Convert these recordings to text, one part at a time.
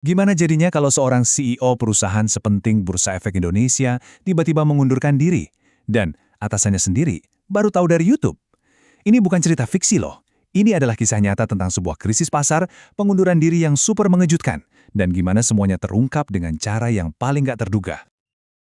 Gimana jadinya kalau seorang CEO perusahaan sepenting Bursa Efek Indonesia tiba-tiba mengundurkan diri? Dan atasannya sendiri baru tahu dari YouTube. Ini bukan cerita fiksi loh. Ini adalah kisah nyata tentang sebuah krisis pasar, pengunduran diri yang super mengejutkan, dan gimana semuanya terungkap dengan cara yang paling gak terduga.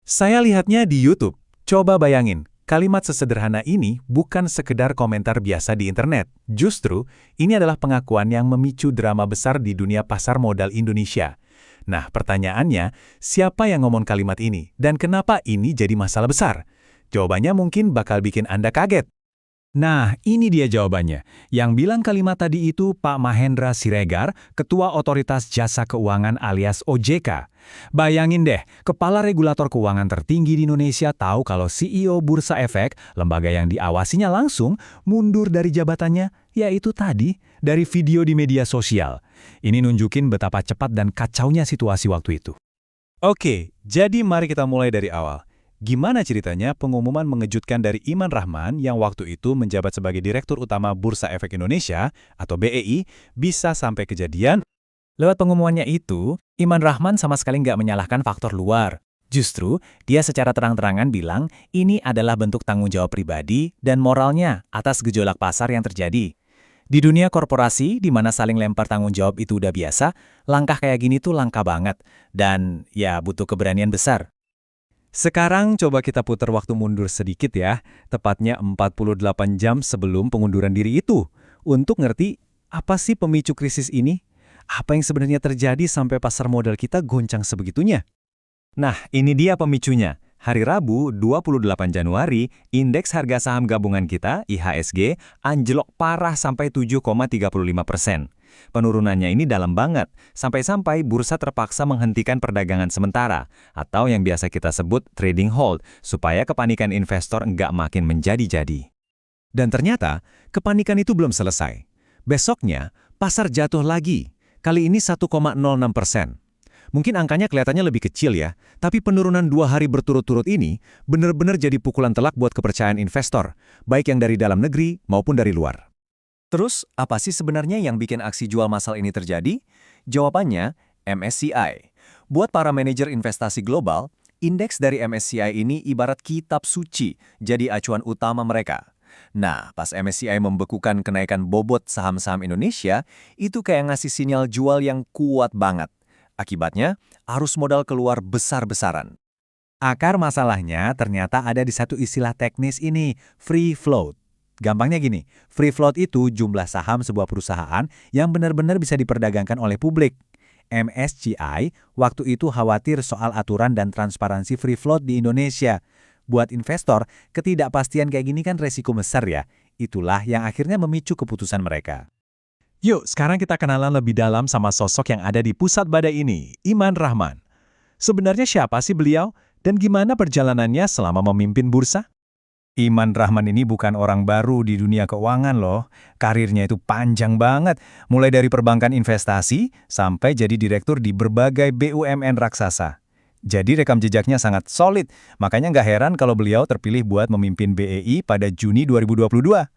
Saya lihatnya di YouTube. Coba bayangin, kalimat sesederhana ini bukan sekedar komentar biasa di internet. Justru, ini adalah pengakuan yang memicu drama besar di dunia pasar modal Indonesia. Nah, pertanyaannya, siapa yang ngomong kalimat ini? Dan kenapa ini jadi masalah besar? Jawabannya mungkin bakal bikin Anda kaget. Nah, ini dia jawabannya. Yang bilang kalimat tadi itu Pak Mahendra Siregar, Ketua Otoritas Jasa Keuangan alias OJK. Bayangin deh, Kepala Regulator Keuangan tertinggi di Indonesia tahu kalau CEO Bursa Efek, lembaga yang diawasinya langsung, mundur dari jabatannya, yaitu tadi, dari video di media sosial. Ini nunjukin betapa cepat dan kacaunya situasi waktu itu. Oke, jadi mari kita mulai dari awal. Gimana ceritanya pengumuman mengejutkan dari Iman Rahman yang waktu itu menjabat sebagai Direktur Utama Bursa Efek Indonesia atau BEI bisa sampai kejadian? Lewat pengumumannya itu, Iman Rahman sama sekali nggak menyalahkan faktor luar. Justru, dia secara terang-terangan bilang ini adalah bentuk tanggung jawab pribadi dan moralnya atas gejolak pasar yang terjadi. Di dunia korporasi, di mana saling lempar tanggung jawab itu udah biasa, langkah kayak gini tuh langka banget. Dan ya butuh keberanian besar. Sekarang coba kita putar waktu mundur sedikit ya, tepatnya 48 jam sebelum pengunduran diri itu, untuk ngerti apa sih pemicu krisis ini? Apa yang sebenarnya terjadi sampai pasar modal kita goncang sebegitunya? Nah, ini dia pemicunya. Hari Rabu, 28 Januari, indeks harga saham gabungan kita, IHSG, anjlok parah sampai 7,35%. Penurunannya ini dalam banget, sampai-sampai bursa terpaksa menghentikan perdagangan sementara, atau yang biasa kita sebut trading hold, supaya kepanikan investor nggak makin menjadi-jadi. Dan ternyata, kepanikan itu belum selesai. Besoknya, pasar jatuh lagi, kali ini 1,06%. Mungkin angkanya kelihatannya lebih kecil ya, tapi penurunan 2 hari berturut-turut ini benar-benar jadi pukulan telak buat kepercayaan investor, baik yang dari dalam negeri maupun dari luar. Terus, apa sih sebenarnya yang bikin aksi jual massal ini terjadi? Jawabannya, MSCI. Buat para manajer investasi global, indeks dari MSCI ini ibarat kitab suci, jadi acuan utama mereka. Nah, pas MSCI membekukan kenaikan bobot saham-saham Indonesia, itu kayak ngasih sinyal jual yang kuat banget. Akibatnya, arus modal keluar besar-besaran. Akar masalahnya ternyata ada di satu istilah teknis ini, free float. Gampangnya gini, free float itu jumlah saham sebuah perusahaan yang benar-benar bisa diperdagangkan oleh publik. MSCI waktu itu khawatir soal aturan dan transparansi free float di Indonesia. Buat investor, ketidakpastian kayak gini kan resiko besar ya. Itulah yang akhirnya memicu keputusan mereka. Yuk, sekarang kita kenalan lebih dalam sama sosok yang ada di pusat badai ini, Iman Rahman. Sebenarnya siapa sih beliau dan gimana perjalanannya selama memimpin bursa? Iman Rahman ini bukan orang baru di dunia keuangan loh. Karirnya itu panjang banget, mulai dari perbankan investasi sampai jadi direktur di berbagai BUMN raksasa. Jadi rekam jejaknya sangat solid, makanya nggak heran kalau beliau terpilih buat memimpin BEI pada Juni 2022.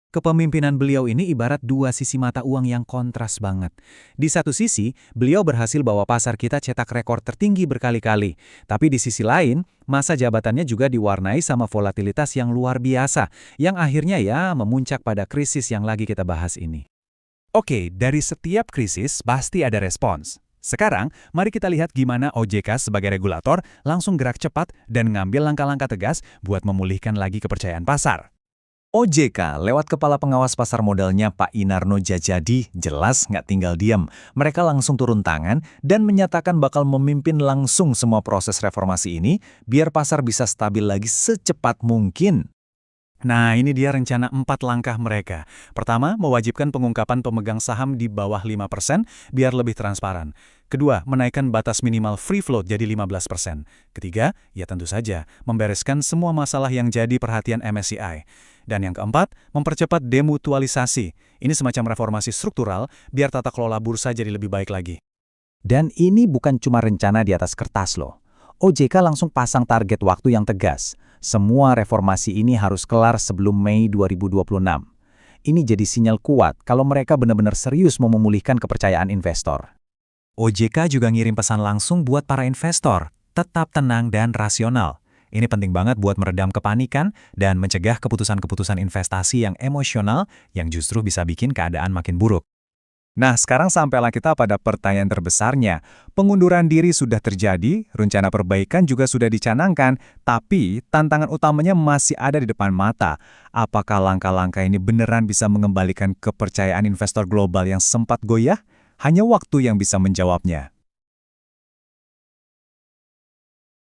Kepemimpinan beliau ini ibarat dua sisi mata uang yang kontras banget. Di satu sisi, beliau berhasil bawa pasar kita cetak rekor tertinggi berkali-kali. Tapi di sisi lain, masa jabatannya juga diwarnai sama volatilitas yang luar biasa, yang akhirnya ya memuncak pada krisis yang lagi kita bahas ini. Oke, dari setiap krisis pasti ada respons. Sekarang, mari kita lihat gimana OJK sebagai regulator langsung gerak cepat dan ngambil langkah-langkah tegas buat memulihkan lagi kepercayaan pasar. OJK lewat Kepala Pengawas Pasar Modalnya Pak Inarno Djajadi jelas nggak tinggal diam. Mereka langsung turun tangan dan menyatakan bakal memimpin langsung semua proses reformasi ini biar pasar bisa stabil lagi secepat mungkin. Nah, ini dia rencana 4 langkah mereka. Pertama, mewajibkan pengungkapan pemegang saham di bawah 5% biar lebih transparan. Kedua, menaikkan batas minimal free float jadi 15%. Ketiga, ya tentu saja, membereskan semua masalah yang jadi perhatian MSCI. Dan yang keempat, mempercepat demutualisasi. Ini semacam reformasi struktural biar tata kelola bursa jadi lebih baik lagi. Dan ini bukan cuma rencana di atas kertas loh. OJK langsung pasang target waktu yang tegas. Semua reformasi ini harus kelar sebelum Mei 2026. Ini jadi sinyal kuat kalau mereka benar-benar serius mau memulihkan kepercayaan investor. OJK juga ngirim pesan langsung buat para investor, tetap tenang dan rasional. Ini penting banget buat meredam kepanikan dan mencegah keputusan-keputusan investasi yang emosional yang justru bisa bikin keadaan makin buruk. Nah, sekarang sampailah kita pada pertanyaan terbesarnya. Pengunduran diri sudah terjadi, rencana perbaikan juga sudah dicanangkan, tapi tantangan utamanya masih ada di depan mata. Apakah langkah-langkah ini beneran bisa mengembalikan kepercayaan investor global yang sempat goyah? Hanya waktu yang bisa menjawabnya.